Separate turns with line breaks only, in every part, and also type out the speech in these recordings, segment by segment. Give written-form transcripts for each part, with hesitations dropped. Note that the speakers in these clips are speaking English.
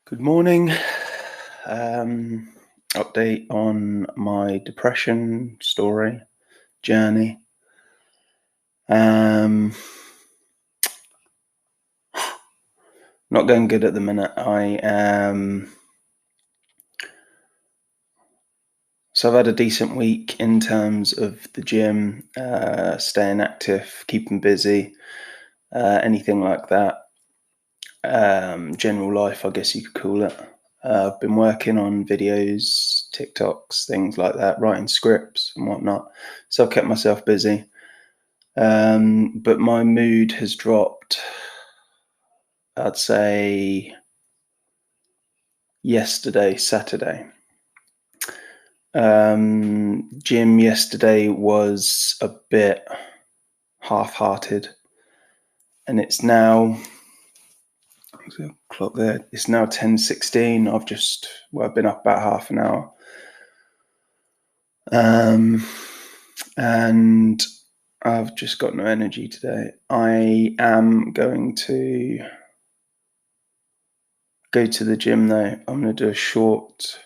Good morning. Update on my depression story journey. Um, Not going good at the minute. So I've had a decent week in terms of the gym, staying active, keeping busy, anything like that. General life, I guess you could call it. I've been working on videos, TikToks, things like that, writing scripts and whatnot. So I've kept myself busy. But my mood has dropped, I'd say, yesterday, Saturday. Gym yesterday was a bit half-hearted, and it's now clock there. It's now 10:16. I've been up about half an hour, and I've just got no energy today. I am going to go to the gym though. I'm going to do a short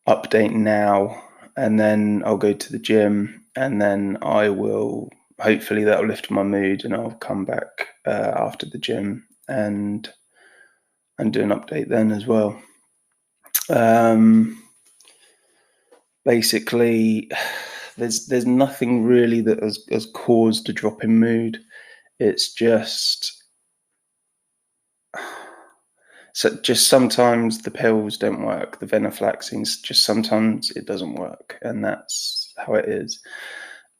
update now, and then I'll go to the gym, and then I will hopefully that'll lift my mood, and I'll come back after the gym and do an update then as well. Basically, there's nothing really that has caused a drop in mood. It's just sometimes the pills don't work. The venlafaxine, just sometimes it doesn't work, and that's how it is.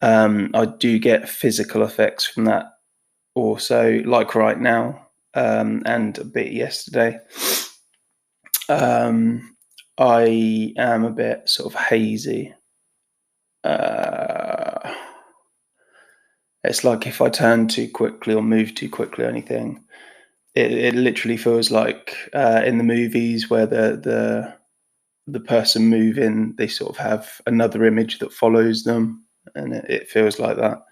I do get physical effects from that also, like right now, and a bit yesterday. I am a bit sort of hazy. It's like if I turn too quickly or move too quickly or anything, it literally feels like in the movies where the person moving, they sort of have another image that follows them, and it feels like that.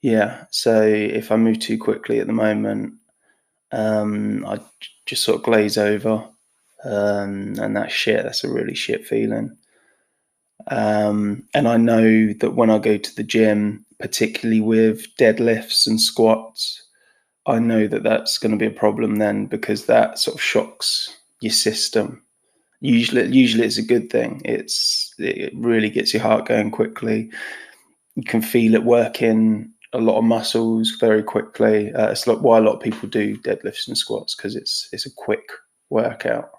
Yeah, so if I move too quickly at the moment, I just sort of glaze over, and that's a really shit feeling. And I know that when I go to the gym, particularly with deadlifts and squats, I know that that's going to be a problem then, because that sort of shocks your system. Usually it's a good thing. It really gets your heart going quickly. You can feel it working a lot of muscles very quickly. It's like why a lot of people do deadlifts and squats, because it's a quick workout.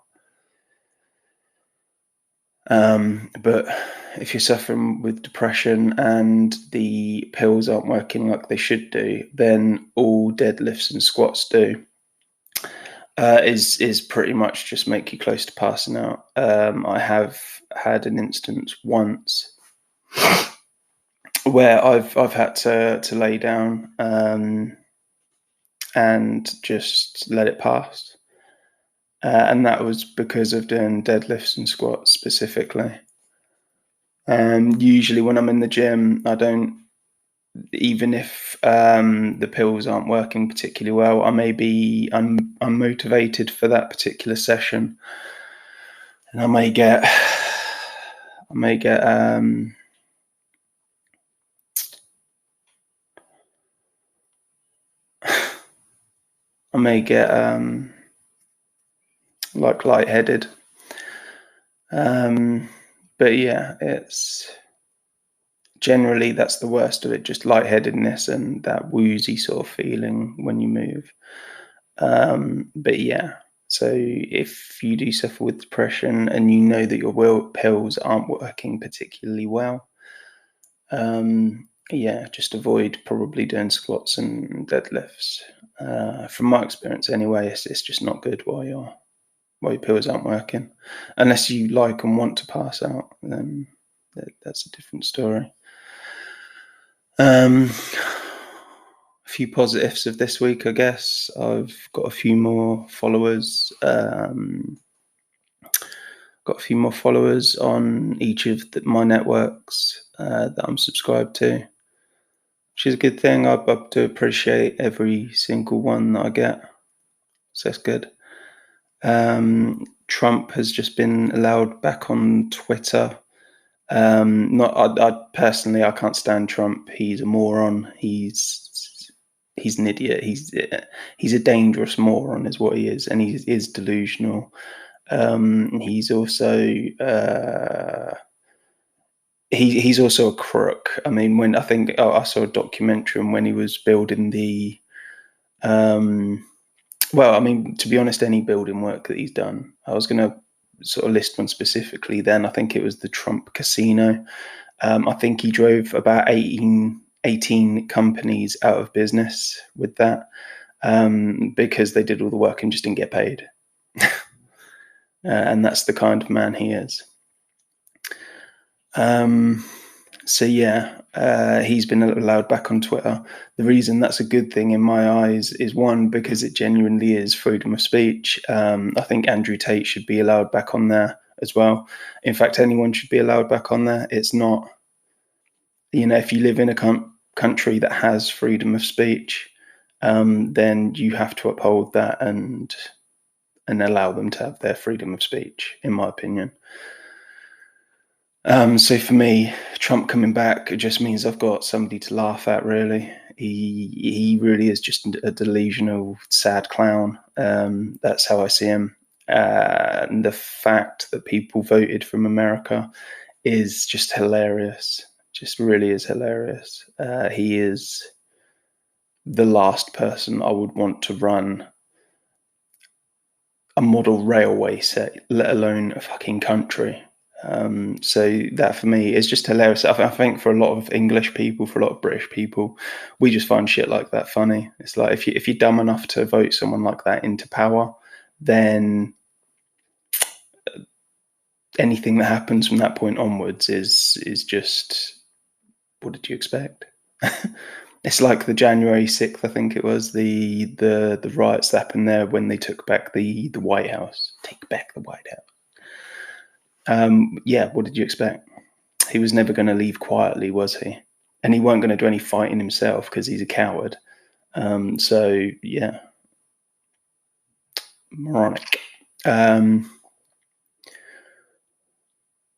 But if you're suffering with depression and the pills aren't working like they should do, then all deadlifts and squats do is pretty much just make you close to passing out. I have had an instance once where I've had to lay down and just let it pass, and that was because of doing deadlifts and squats specifically. Usually when I'm in the gym, I don't, even if the pills aren't working particularly well, I may be unmotivated for that particular session, and I may get like lightheaded. But yeah, it's generally that's the worst of it, just lightheadedness and that woozy sort of feeling when you move. But yeah, so if you do suffer with depression and you know that your pills aren't working particularly well, yeah, just avoid probably doing squats and deadlifts. From my experience anyway, it's just not good while your pills aren't working. Unless you like and want to pass out, then that's a different story. A few positives of this week, I guess. I've got a few more followers. Got a few more followers on each of my networks that I'm subscribed to, which which is a good thing. I do appreciate every single one that I get, so that's good. Trump has just been allowed back on Twitter. Not I personally, I can't stand Trump. He's a moron. He's an idiot. He's a dangerous moron, is what he is, and he is delusional. He's also he's also a crook. I mean, when I saw a documentary on when he was building the well, I mean, to be honest, any building work that he's done, I was going to sort of list one specifically. Then I think it was the Trump Casino. I think he drove about 18 companies out of business with that, because they did all the work and just didn't get paid. And that's the kind of man he is. So yeah, he's been allowed back on Twitter. The reason that's a good thing in my eyes is, one, because it genuinely is freedom of speech. I think Andrew Tate should be allowed back on there as well. In fact, anyone should be allowed back on there. It's not, if you live in a country that has freedom of speech, then you have to uphold that and allow them to have their freedom of speech, in my opinion. So for me, Trump coming back, it just means I've got somebody to laugh at, really. He really is just a delusional, sad clown. That's how I see him. And the fact that people voted from America is just hilarious. Just really is hilarious. He is the last person I would want to run a model railway set, let alone a fucking country. So that for me is just hilarious. I think for a lot of English people, for a lot of British people, we just find shit like that funny. It's like if you're dumb enough to vote someone like that into power, then anything that happens from that point onwards is just, what did you expect? It's like the January 6th, I think it was, the riots that happened there when they took back the White House. Take back the White House. Yeah, what did you expect? He was never going to leave quietly, was he? And he weren't going to do any fighting himself because he's a coward. So yeah, moronic.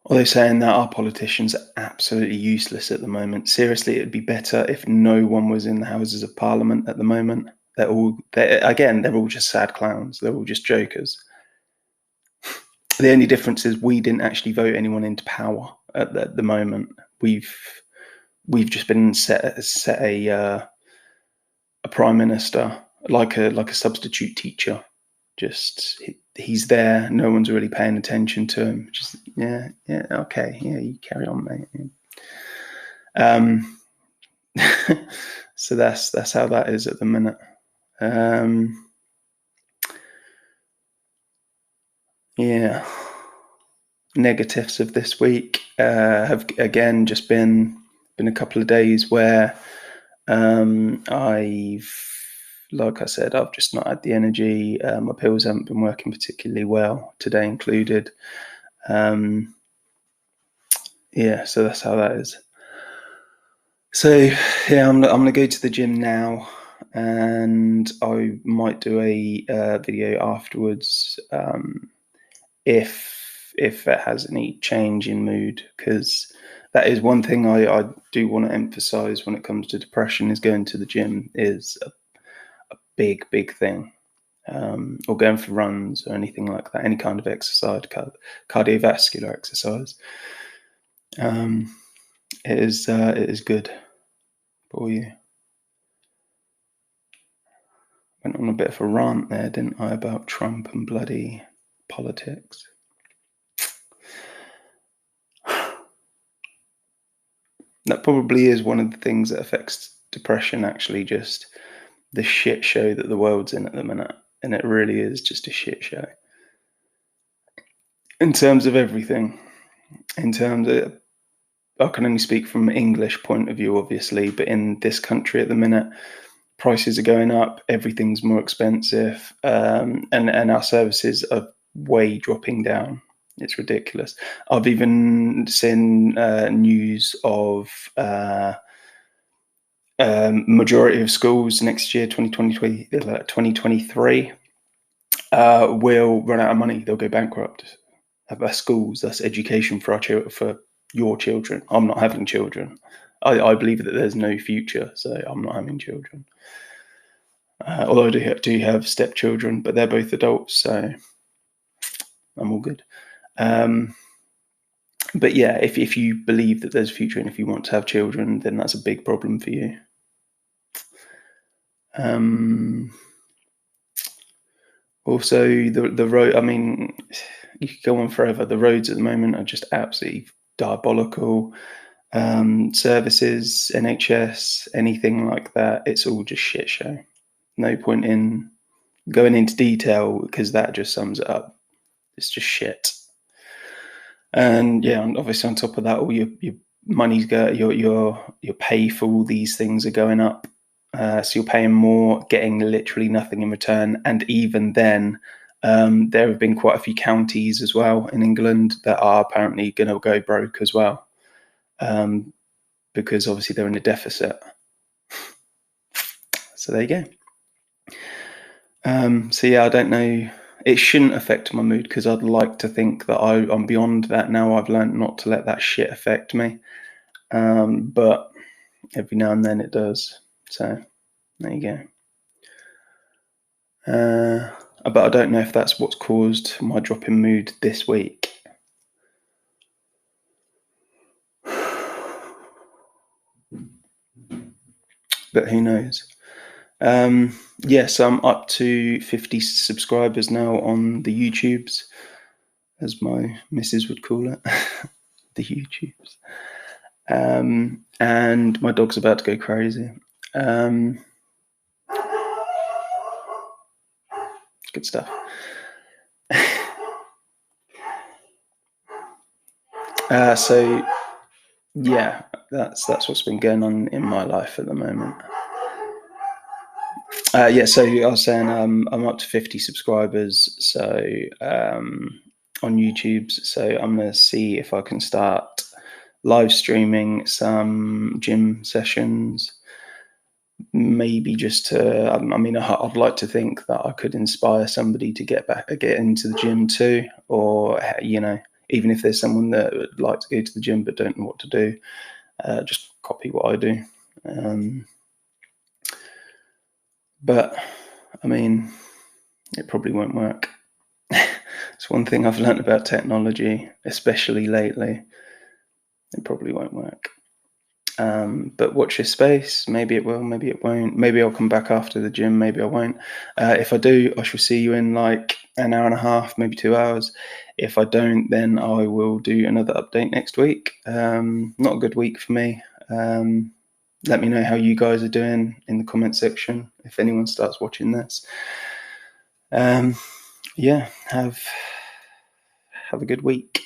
Although saying that, our politicians are absolutely useless at the moment. Seriously, it'd be better if no one was in the Houses of Parliament at the moment. They're all just sad clowns. They're all just jokers. The only difference is we didn't actually vote anyone into power at the moment. We've just been set a prime minister, like a substitute teacher. Just he's there. No one's really paying attention to him. Just okay, you carry on, mate. So that's how that is at the minute. Yeah. Negatives of this week have again just been a couple of days where like I said, I've just not had the energy. My pills haven't been working particularly well, today included. Yeah, so that's how that is. So yeah, I'm gonna go to the gym now, and I might do a video afterwards if it has any change in mood, because that is one thing I do want to emphasize when it comes to depression, is going to the gym is a big thing, or going for runs or anything like that, any kind of exercise, cardiovascular exercise. It is good for you. Went on a bit of a rant there, didn't I, about Trump and bloody politics. That probably is one of the things that affects depression, actually, just the shit show that the world's in at the minute. And it really is just a shit show. In terms of everything. In terms of, I can only speak from an English point of view, obviously, but in this country at the minute, prices are going up, everything's more expensive, and our services are way dropping down. It's ridiculous. I've even seen news of Majority of schools next year, 2023, will run out of money. They'll go bankrupt. That's schools. That's education for for your children. I'm not having children. I believe that there's no future, so I'm not having children. Although I do have stepchildren, but they're both adults, so I'm all good. But yeah, if you believe that there's a future and if you want to have children, then that's a big problem for you. Also, the road. I mean, you could go on forever. The roads at the moment are just absolutely diabolical. Services, NHS, anything like that, it's all just shit show. No point in going into detail because that just sums it up. It's just shit. And yeah, and obviously on top of that, all your money's your pay for all these things are going up. So you're paying more, getting literally nothing in return. And even then, there have been quite a few counties as well in England that are apparently going to go broke as well, because obviously they're in a deficit. So there you go. So yeah, I don't know. It shouldn't affect my mood because I'd like to think that I'm beyond that now. I've learned not to let that shit affect me. But every now and then it does. So there you go. But I don't know if that's what's caused my drop in mood this week. But who knows? Yes, I'm up to 50 subscribers now on the YouTubes, as my missus would call it. The YouTubes. And my dog's about to go crazy. Good stuff. So yeah, that's what's been going on in my life at the moment. Yeah, so I was saying I'm up to 50 subscribers, so on YouTube. So I'm gonna see if I can start live streaming some gym sessions. Maybe just to, I mean, I'd like to think that I could inspire somebody to get into the gym too, or even if there's someone that would like to go to the gym but don't know what to do, just copy what I do. But I mean, it probably won't work. It's one thing I've learned about technology, especially lately. It probably won't work. But watch your space. Maybe it will, maybe it won't. Maybe I'll come back after the gym, maybe I won't. If I do, I shall see you in like an hour and a half, maybe 2 hours. If I don't, then I will do another update next week. Not a good week for me. Let me know how you guys are doing in the comment section if anyone starts watching this. Yeah, have a good week.